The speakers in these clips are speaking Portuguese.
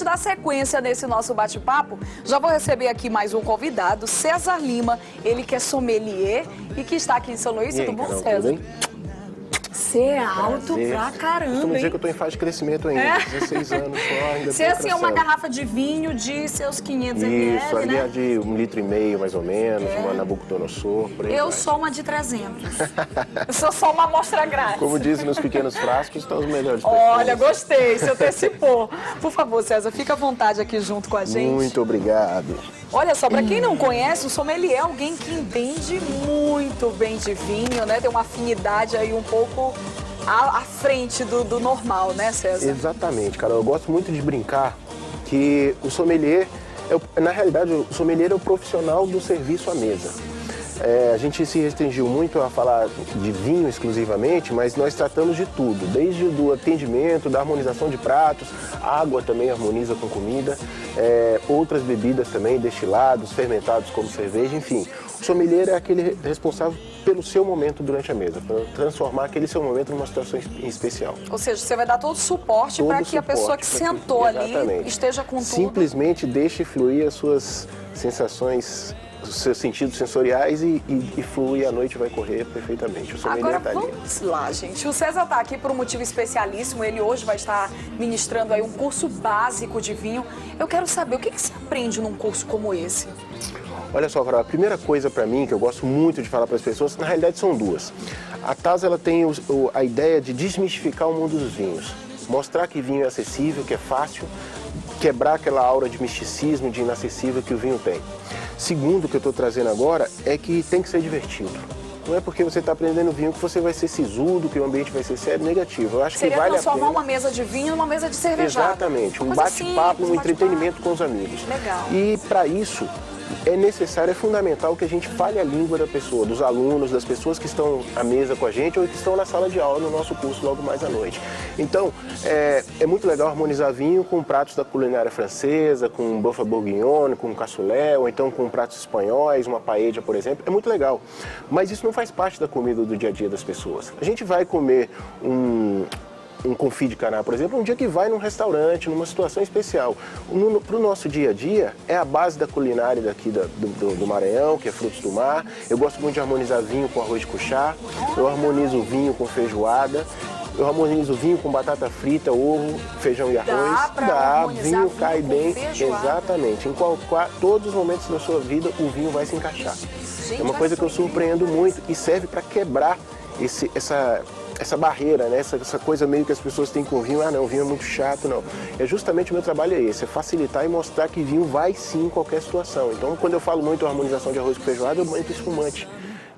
dar sequência nesse nosso bate-papo, já vou receber aqui mais um convidado, César Lima, ele que é sommelier e que está aqui em São Luís. Tudo bom, César? Você é alto pra caramba, Costumo dizer que eu tô em fase de crescimento ainda, 16 anos só, ainda Você assim, é uma garrafa de vinho de seus 500 ml, Isso, ali é de 1,5 litro mais ou menos, uma Nabucodonosor, por aí Eu vai. sou uma de 300. Eu sou só uma amostra grátis. Como dizem nos pequenos frascos, estão os melhores Olha, perfumes. gostei, se antecipou. Por favor, César, fica à vontade aqui junto com a gente. Muito obrigado. Olha só, para quem não conhece, o sommelier é alguém que entende muito bem de vinho, né? Tem uma afinidade aí um pouco à frente do normal, né, César? Exatamente, cara. Eu gosto muito de brincar que o sommelier, na realidade, o sommelier é o profissional do serviço à mesa. A gente se restringiu muito a falar de vinho exclusivamente, mas nós tratamos de tudo, desde o atendimento, da harmonização de pratos, água também harmoniza com comida, outras bebidas também, destilados, fermentados como cerveja, enfim. O sommelier é aquele responsável pelo seu momento durante a mesa, para transformar aquele seu momento numa situação especial. Ou seja, você vai dar todo o suporte para que a pessoa que sentou ali esteja com tudo. Simplesmente deixe fluir as suas sensações, os seus sentidos sensoriais e flui, a noite vai correr perfeitamente. O sommelier Agora tá ali. vamos lá, gente. O César está aqui por um motivo especialíssimo. Ele hoje vai estar ministrando aí um curso básico de vinho. Eu quero saber, o que se aprende num curso como esse? Olha só, Carol, a primeira coisa para mim, que eu gosto muito de falar para as pessoas, na realidade são duas. A TAS, ela tem a ideia de desmistificar o mundo dos vinhos. Mostrar que vinho é acessível, que é fácil, quebrar aquela aura de misticismo, de inacessível que o vinho tem. Segundo, o que eu estou trazendo agora é que tem que ser divertido. Não é porque você está aprendendo vinho que você vai ser sisudo, que o ambiente vai ser sério, negativo. Eu acho que vale a pena. Seria transformar uma mesa de vinho numa mesa de cervejada. Exatamente, um bate-papo, um entretenimento com os amigos. Legal. E para isso é necessário, é fundamental que a gente fale a língua da pessoa, dos alunos, das pessoas que estão à mesa com a gente ou que estão na sala de aula no nosso curso logo mais à noite. Então, é muito legal harmonizar vinho com pratos da culinária francesa, com buffet bourguignon, com cassoulet, ou então com pratos espanhóis, uma paella, por exemplo. É muito legal. Mas isso não faz parte da comida do dia a dia das pessoas. A gente vai comer um confit de caná, por exemplo, um dia que vai num restaurante, numa situação especial. Para o nosso dia a dia, é a base da culinária daqui do Maranhão, que é frutos do mar. Eu gosto muito de harmonizar vinho com arroz de cuchá, eu harmonizo vinho com feijoada, eu harmonizo vinho com batata frita, ovo, feijão e arroz. Dá, vinho cai bem. Exatamente. Em todos os momentos da sua vida, o vinho vai se encaixar. Gente, é uma coisa que eu surpreendo muito e serve para quebrar essa barreira, né? Essa coisa meio que as pessoas têm com vinho, não, vinho é muito chato, não. Justamente o meu trabalho é esse, é facilitar e mostrar que vinho vai sim em qualquer situação. Então, quando eu falo muito harmonização de arroz com feijoada, eu meto espumante.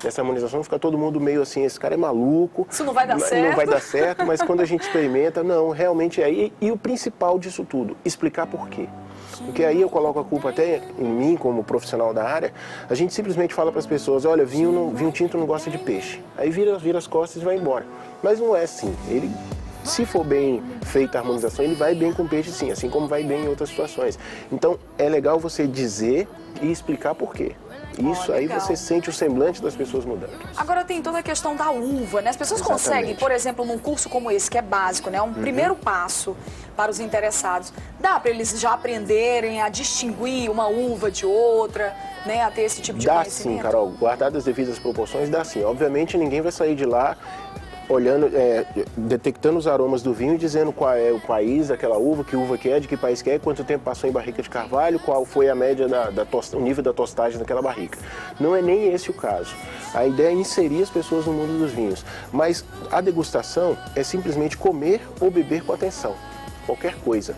Nessa harmonização fica todo mundo meio assim, esse cara é maluco. Isso não vai dar certo. Não vai dar certo, mas quando a gente experimenta, não, realmente é. E o principal disso tudo, explicar por quê. Porque aí eu coloco a culpa até em mim, como profissional da área, a gente simplesmente fala para as pessoas, olha, vinho tinto não gosta de peixe. Aí vira as costas e vai embora. Mas não é assim. Se for bem feita a harmonização, ele vai bem com peixe sim, assim como vai bem em outras situações. Então, é legal você dizer e explicar por quê. Isso aí você sente o semblante das pessoas mudando. Agora tem toda a questão da uva, né? As pessoas conseguem, por exemplo, num curso como esse, que é básico, né? Um primeiro passo para os interessados. Dá para eles já aprenderem a distinguir uma uva de outra, né? A ter esse tipo de conhecimento? Dá sim, Carol. Guardadas as devidas proporções, dá sim. Obviamente ninguém vai sair de lá olhando, detectando os aromas do vinho e dizendo qual é o país daquela uva, que uva que é, de que país que é, quanto tempo passou em barrica de carvalho, qual foi a média o nível da tostagem daquela barrica. Não é nem esse o caso. A ideia é inserir as pessoas no mundo dos vinhos. Mas a degustação é simplesmente comer ou beber com atenção. Qualquer coisa.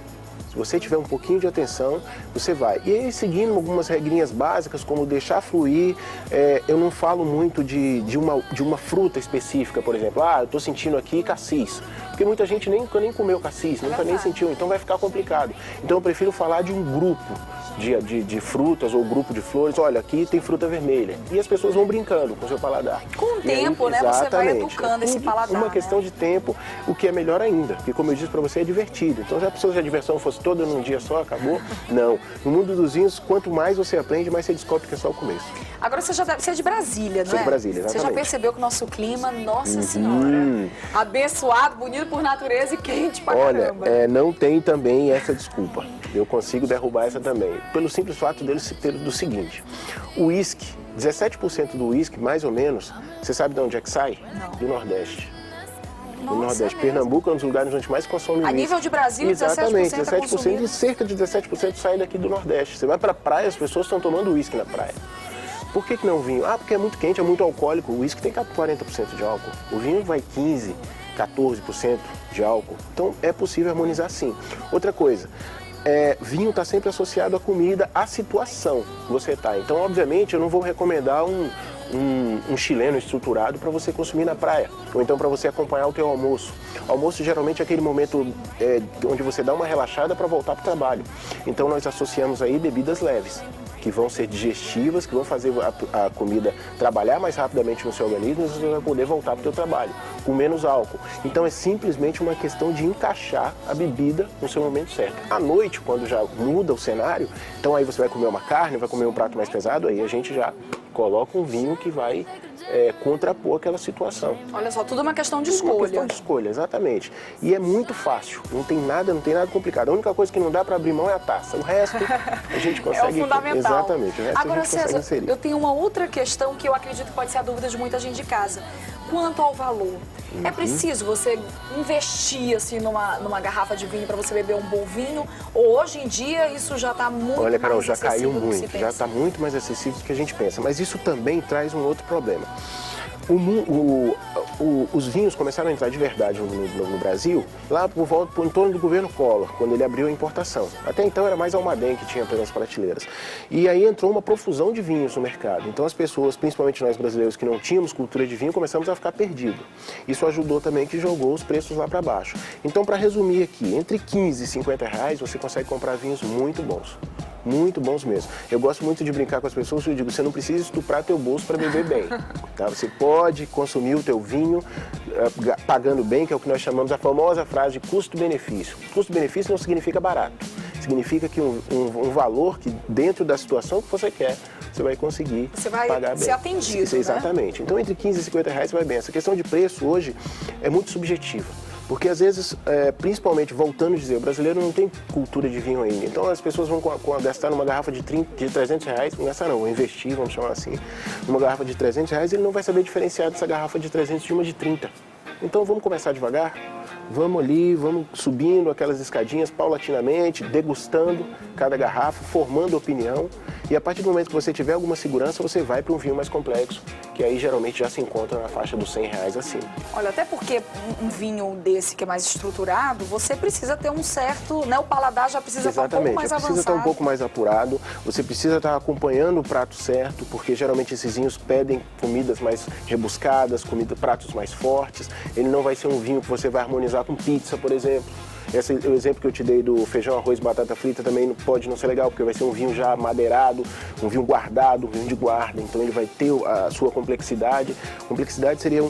Se você tiver um pouquinho de atenção, você vai. E aí, seguindo algumas regrinhas básicas, como deixar fluir, eu não falo muito de uma fruta específica, por exemplo. Eu estou sentindo aqui cassis. Porque muita gente nunca nem comeu cassis, nunca nem sentiu, então vai ficar complicado. Então eu prefiro falar de um grupo de frutas ou grupo de flores. Olha, aqui tem fruta vermelha. E as pessoas vão brincando com o seu paladar. Com o tempo, né? Você vai educando esse paladar. Uma questão de tempo, o que é melhor ainda. Porque, como eu disse para você, é divertido. Então, já pensou se a diversão fosse toda num dia só, acabou. Não. No mundo dos vinhos, quanto mais você aprende, mais você descobre que é só o começo. Agora você é de Brasília, não é? Sou de Brasília, exatamente. Você já percebeu que o nosso clima, nossa senhora, abençoado, bonito por natureza e quente pra caramba. Olha, não tem também essa desculpa. Eu consigo derrubar essa também. Pelo simples fato dele se ter do seguinte, o uísque, 17% do uísque, mais ou menos, você sabe de onde é que sai? Não. Do Nordeste. Nossa, do Nordeste. é Pernambuco é um dos lugares onde mais consome a nível de Brasil, exatamente, 17% e cerca de 17% sai daqui do Nordeste. Você vai pra praia, as pessoas estão tomando uísque na praia. Por que não vinho? Ah, porque é muito quente, é muito alcoólico. O uísque tem 40% de álcool. O vinho vai 15%, 14% de álcool. Então é possível harmonizar sim. Outra coisa, vinho está sempre associado à comida, à situação que você está. Então, obviamente, eu não vou recomendar um chileno estruturado para você consumir na praia, ou então para você acompanhar o teu almoço. O almoço geralmente é aquele momento onde você dá uma relaxada para voltar para o trabalho. Então nós associamos aí bebidas leves, que vão ser digestivas, que vão fazer a comida trabalhar mais rapidamente no seu organismo e você vai poder voltar para o seu trabalho, com menos álcool. Então é simplesmente uma questão de encaixar a bebida no seu momento certo. À noite, quando já muda o cenário, então aí você vai comer uma carne, vai comer um prato mais pesado, aí a gente já coloca um vinho que vai contrapor aquela situação. Olha só, tudo é uma questão de escolha. Uma questão de escolha, exatamente. E é muito fácil, não tem nada complicado. A única coisa que não dá para abrir mão é a taça. O resto a gente consegue... É o fundamental. Exatamente, o resto Agora, a gente consegue César, inserir. eu tenho uma outra questão que eu acredito que pode ser a dúvida de muita gente de casa. Quanto ao valor, é preciso você investir assim, numa garrafa de vinho para você beber um bom vinho? Ou hoje em dia isso já está muito Olha, Carol, mais já acessível caiu do que se muito, pensa? já está muito mais acessível do que a gente pensa. Mas isso também traz um outro problema. Os vinhos começaram a entrar de verdade no Brasil lá por em torno do governo Collor, quando ele abriu a importação. Até então era mais Almaden que tinha pelas prateleiras. E aí entrou uma profusão de vinhos no mercado. Então as pessoas, principalmente nós brasileiros que não tínhamos cultura de vinho, começamos a ficar perdidos. Isso ajudou também que jogou os preços lá para baixo. Então, para resumir aqui, entre 15 e 50 reais você consegue comprar vinhos muito bons. Muito bons mesmo. Eu gosto muito de brincar com as pessoas, eu digo, você não precisa estuprar teu bolso para beber bem. Tá? Você pode consumir o teu vinho pagando bem, que é o que nós chamamos a famosa frase de custo-benefício. Custo-benefício não significa barato. Significa que um valor que dentro da situação que você quer, você vai conseguir pagar bem. Ser atendido, Exatamente. Né? Então, entre 15 e 50 reais você vai bem. Essa questão de preço hoje é muito subjetiva. Porque às vezes, principalmente, voltando a dizer, o brasileiro não tem cultura de vinho ainda. Então as pessoas vão gastar numa garrafa de 300 reais, não gastar não, vão investir, vamos chamar assim, numa garrafa de 300 reais, ele não vai saber diferenciar dessa garrafa de 300 de uma de 30. Então vamos começar devagar, vamos ali, vamos subindo aquelas escadinhas paulatinamente, degustando cada garrafa, formando opinião. E a partir do momento que você tiver alguma segurança, você vai para um vinho mais complexo, que aí geralmente já se encontra na faixa dos 100 reais acima. Olha, até porque um vinho desse que é mais estruturado, você precisa ter um certo, né? O paladar já precisa estar um pouco mais avançado. Precisa estar um pouco mais apurado, você precisa estar acompanhando o prato certo, porque geralmente esses vinhos pedem comidas mais rebuscadas, pratos mais fortes. Ele não vai ser um vinho que você vai harmonizar com pizza, por exemplo. O exemplo que eu te dei do feijão, arroz e batata frita também pode não ser legal, porque vai ser um vinho já madeirado, um vinho guardado, um vinho de guarda, então ele vai ter a sua complexidade. Complexidade seria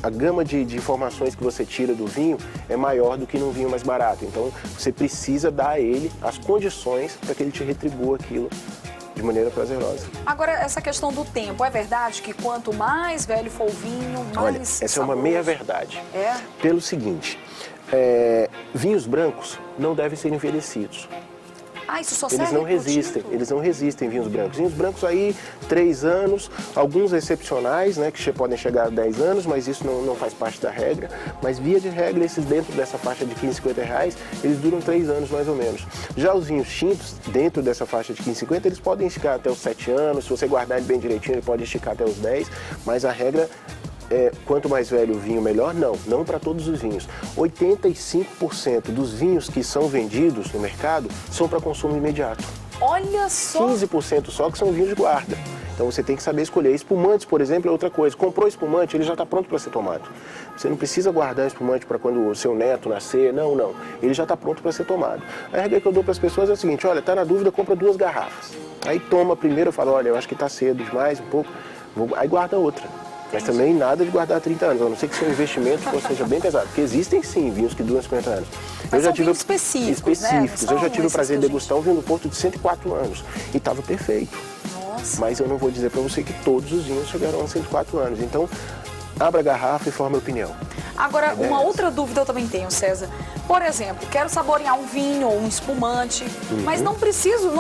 a gama de informações que você tira do vinho é maior do que num vinho mais barato. Então você precisa dar a ele as condições para que ele te retribua aquilo de maneira prazerosa. Agora, essa questão do tempo, é verdade que quanto mais velho for o vinho, mais Olha, essa saboroso? é uma meia-verdade. É? Pelo seguinte, vinhos brancos não devem ser envelhecidos. Ah, isso só Eles serve não pro resistem, tinto? eles não resistem vinhos brancos. Vinhos brancos aí, 3 anos, alguns excepcionais, né, que podem chegar a 10 anos, mas isso não faz parte da regra. Mas via de regra, esses dentro dessa faixa de 15, 50 reais, eles duram 3 anos mais ou menos. Já os vinhos tintos, dentro dessa faixa de 15, 50, eles podem esticar até os 7 anos, se você guardar ele bem direitinho, ele pode esticar até os 10, mas a regra quanto mais velho o vinho, melhor? Não para todos os vinhos. 85% dos vinhos que são vendidos no mercado são para consumo imediato. Olha só! 15% só que são vinhos de guarda. Então você tem que saber escolher. Espumantes, por exemplo, é outra coisa. Comprou espumante, ele já está pronto para ser tomado. Você não precisa guardar espumante para quando o seu neto nascer, não. Ele já está pronto para ser tomado. A regra que eu dou para as pessoas é a seguinte, olha, tá na dúvida, compra 2 garrafas. Aí toma a primeira, eu falo, olha, eu acho que está cedo demais, um pouco, aí guarda outra. Mas também nada de guardar 30 anos, a não ser que seja um investimento que seja bem pesado. Porque existem sim vinhos que duram 50 anos. Mas são vinhos específicos, né? Eu já tive o prazer de degustar um vinho do Porto de 104 anos. E estava perfeito. Nossa. Mas eu não vou dizer para você que todos os vinhos chegaram a 104 anos. Então, abra a garrafa e forme a opinião. Agora, uma outra dúvida eu também tenho, César. Por exemplo, quero saborear um vinho ou um espumante, mas não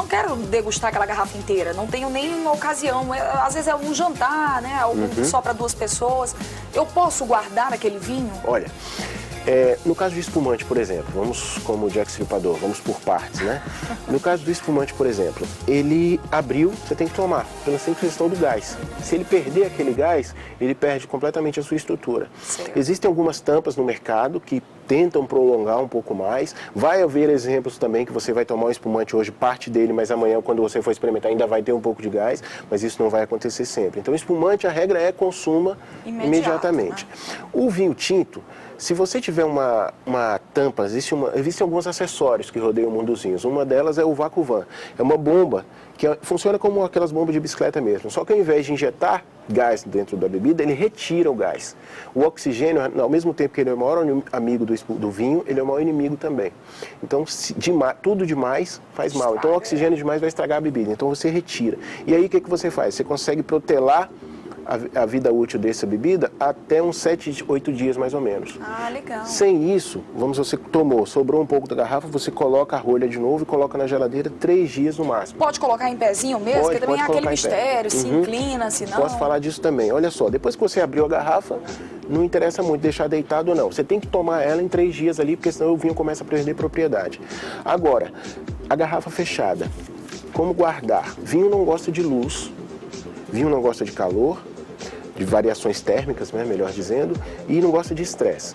quero degustar aquela garrafa inteira, não tenho nem ocasião. Às vezes é um jantar, né? Só para 2 pessoas. Eu posso guardar aquele vinho? Olha, no caso do espumante, por exemplo, vamos como o Jack Stripador, vamos por partes, né? No caso do espumante, por exemplo, ele abriu, você tem que tomar, pela simples questão do gás. Se ele perder aquele gás, ele perde completamente a sua estrutura. Certo. Existem algumas tampas no mercado que tentam prolongar um pouco mais. Vai haver exemplos também que você vai tomar um espumante hoje, parte dele, mas amanhã, quando você for experimentar, ainda vai ter um pouco de gás, mas isso não vai acontecer sempre. Então, espumante, a regra é consuma imediatamente. Né? O vinho tinto, se você tiver uma tampa, existem alguns acessórios que rodeiam o mundo dos vinhos. Uma delas é o Vacuvan. É uma bomba que funciona como aquelas bombas de bicicleta mesmo. Só que ao invés de injetar gás dentro da bebida, ele retira o gás. O oxigênio, ao mesmo tempo que ele é o maior amigo do vinho, ele é o maior inimigo também. Então, tudo demais faz mal. Então, o oxigênio demais vai estragar a bebida. Então, você retira. E aí, o que você faz? Você consegue protelar a vida útil dessa bebida até uns 7, 8 dias mais ou menos. Ah, legal. Sem isso, você tomou, sobrou um pouco da garrafa, você coloca a rolha de novo e coloca na geladeira 3 dias no máximo. Pode colocar em pezinho mesmo? Porque também há aquele mistério, se inclina, se não... Posso falar disso também. Olha só, depois que você abriu a garrafa, não interessa muito deixar deitado ou não. Você tem que tomar ela em 3 dias ali, porque senão o vinho começa a perder propriedade. Agora, a garrafa fechada, como guardar? Vinho não gosta de luz, vinho não gosta de calor, de variações térmicas, né, melhor dizendo, e não gosta de estresse.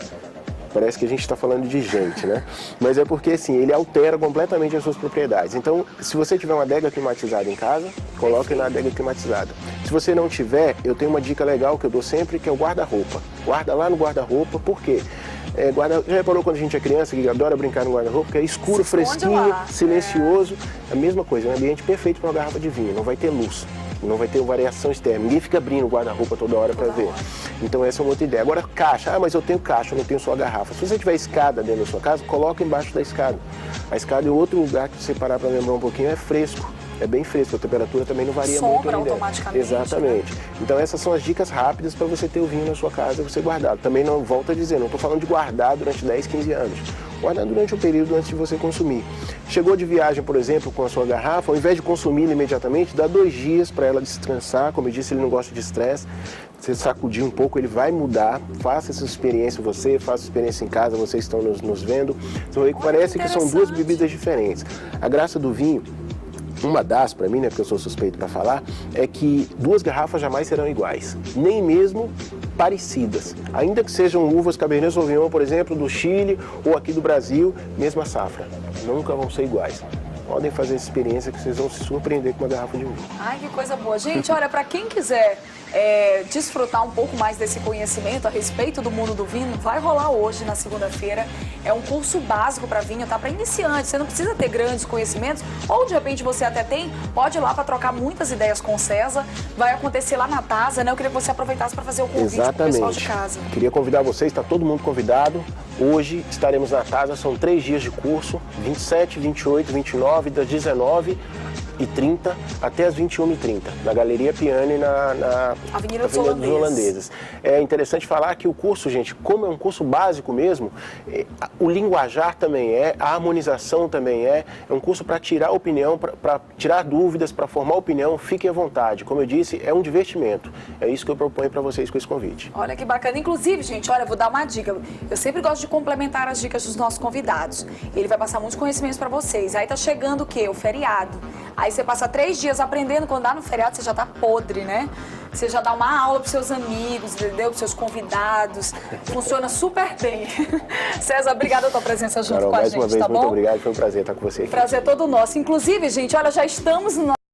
Parece que a gente está falando de gente, né? Mas é porque, assim, ele altera completamente as suas propriedades. Então, se você tiver uma adega climatizada em casa, coloque na adega climatizada. Se você não tiver, eu tenho uma dica legal que eu dou sempre, que é o guarda-roupa. Guarda lá no guarda-roupa, por quê? Já reparou quando a gente é criança que adora brincar no guarda-roupa, que é escuro, fresquinho, silencioso? É a mesma coisa, é um ambiente perfeito para uma garrafa de vinho, não vai ter luz. Não vai ter variação externa. Ninguém fica abrindo o guarda-roupa toda hora para ver. Então essa é uma outra ideia. Agora caixa. Mas eu tenho caixa, eu não tenho só a garrafa. Se você tiver escada dentro da sua casa, coloca embaixo da escada. A escada é outro lugar que você parar para lembrar um pouquinho, é fresco. É bem fresco, a temperatura também não varia muito. Sombra automaticamente. Exatamente. Né? Então essas são as dicas rápidas para você ter o vinho na sua casa e você guardar. Também não, volto a dizer, não estou falando de guardar durante 10, 15 anos. Guardar durante um período antes de você consumir. Chegou de viagem, por exemplo, com a sua garrafa, ao invés de consumi-la imediatamente, dá 2 dias para ela descansar. Como eu disse, ele não gosta de estresse. Você sacudir um pouco, ele vai mudar. Faça essa experiência você, faça a experiência em casa, vocês estão nos vendo. Você vai ver que parece que são 2 bebidas diferentes. A graça do vinho, uma das, para mim, né, porque eu sou suspeito para falar, é que 2 garrafas jamais serão iguais, nem mesmo parecidas. Ainda que sejam uvas Cabernet Sauvignon, por exemplo, do Chile ou aqui do Brasil, mesma safra, nunca vão ser iguais. Podem fazer essa experiência que vocês vão se surpreender com uma garrafa de vinho. Ai, que coisa boa. Gente, olha, para quem quiser desfrutar um pouco mais desse conhecimento a respeito do mundo do vinho, vai rolar hoje, na segunda-feira. É um curso básico para vinho, tá? Para iniciantes. Você não precisa ter grandes conhecimentos, ou de repente você até tem, pode ir lá para trocar muitas ideias com o César. Vai acontecer lá na Tasa, né? Eu queria que você aproveitasse para fazer o convite para o pessoal de casa. Queria convidar vocês, está todo mundo convidado. Hoje estaremos na Tasa, são 3 dias de curso, 27, 28, 29, das 19h30 até as 21h30, na Galeria Piani, na Avenida dos Holandeses. É interessante falar que o curso, gente, como é um curso básico mesmo, o linguajar também a harmonização também é um curso para tirar opinião, para tirar dúvidas, para formar opinião, fiquem à vontade. Como eu disse, é um divertimento. É isso que eu proponho para vocês com esse convite. Olha que bacana. Inclusive, gente, olha, eu vou dar uma dica. Eu sempre gosto de complementar as dicas dos nossos convidados. Ele vai passar muitos conhecimentos para vocês. Aí tá chegando o quê? O feriado. Aí você passa 3 dias aprendendo, quando dá no feriado você já tá podre, né? Você já dá uma aula para seus amigos, entendeu? Para seus convidados. Funciona super bem. César, obrigada pela tua presença junto com a gente, mais uma vez, tá bom? Muito obrigado, foi um prazer estar com você aqui. Prazer todo nosso. Inclusive, gente, olha, já estamos no